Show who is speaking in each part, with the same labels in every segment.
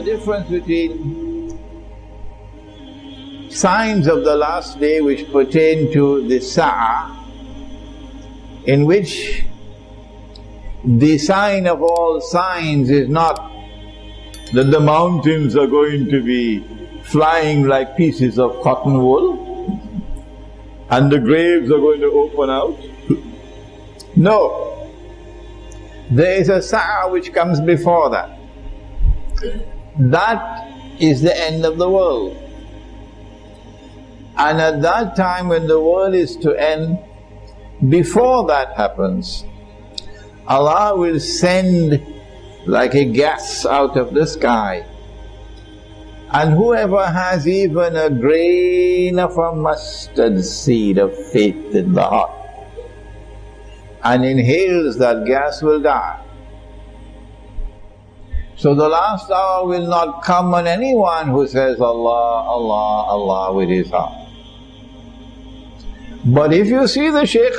Speaker 1: difference between signs of the last day which pertain to the Sa'ah, in which the sign of all signs is not that the mountains are going to be flying like pieces of cotton wool and the graves are going to open out. No, there is a Sa'ah which comes before that. That is the end of the world. And at that time when the world is to end, before that happens, Allah will send like a gas out of the sky, and whoever has even a grain of a mustard seed of faith in the heart and inhales that gas will die. So the last hour will not come on anyone who says Allah, Allah, Allah with his heart. But if you see the Shaykh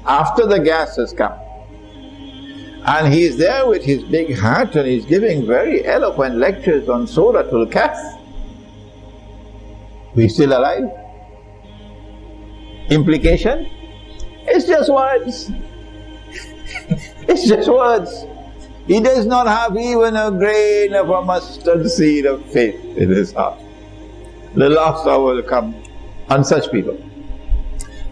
Speaker 1: after the gas has come, and he's there with his big hat and he's giving very eloquent lectures on Suratul Kahf, we still alive? Implication? It's just words. It's just words. He does not have even a grain of a mustard seed of faith in his heart. The last hour will come on such people.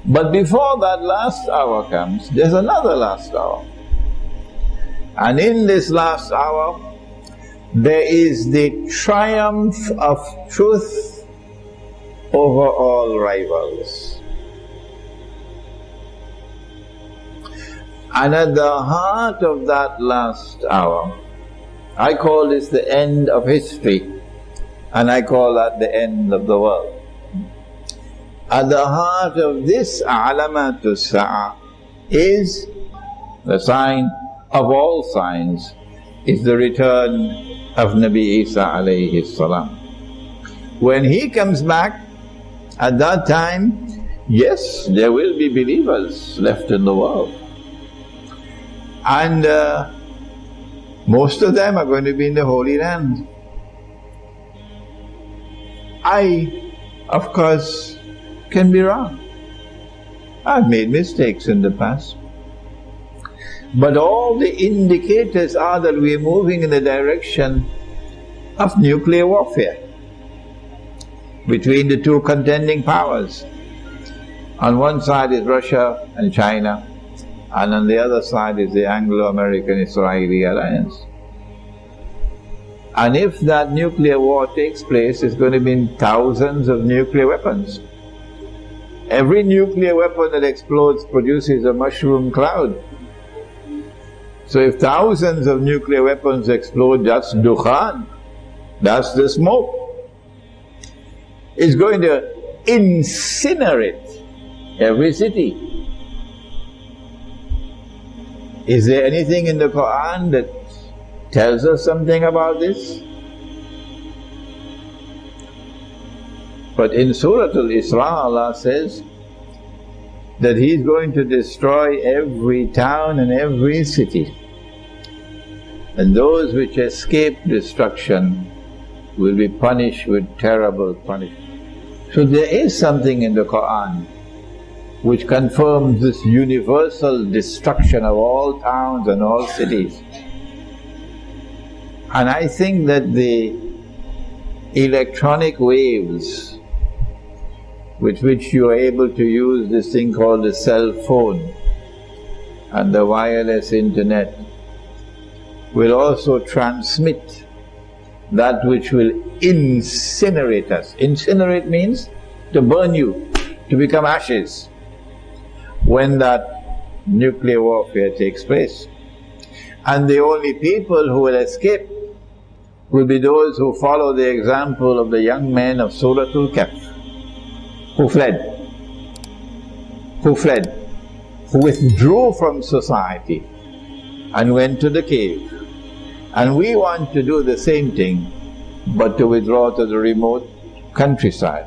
Speaker 1: But before that last hour comes, there's another last hour. And in this last hour, there is the triumph of truth over all rivals. And at the heart of that last hour, I call this the end of history, and I call that the end of the world. At the heart of this Alamatul Sa'ah is the sign of all signs, is the return of Nabi Isa alayhi salam. When he comes back, at that time, yes, there will be believers left in the world. And most of them are going to be in the Holy Land. I, of course, can be wrong. I've made mistakes in the past. But all the indicators are that we are moving in the direction of nuclear warfare between the two contending powers. On one side is Russia and China, and on the other side is the Anglo-American-Israeli alliance. And if that nuclear war takes place, it's going to be in thousands of nuclear weapons. Every nuclear weapon that explodes produces a mushroom cloud. So if thousands of nuclear weapons explode, that's dukhan, that's the smoke. It's going to incinerate every city. Is there anything in the Quran that tells us something about this? But in Suratul Isra, Allah says that He's going to destroy every town and every city, and those which escape destruction will be punished with terrible punishment. So there is something in the Quran which confirms this universal destruction of all towns and all cities. And I think that the electronic waves with which you are able to use this thing called the cell phone and the wireless internet will also transmit that which will incinerate us. Incinerate means to burn you, to become ashes, when that nuclear warfare takes place. And the only people who will escape will be those who follow the example of the young men of Suratul Kahf, who withdrew from society and went to the cave. And we want to do the same thing, but to withdraw to the remote countryside.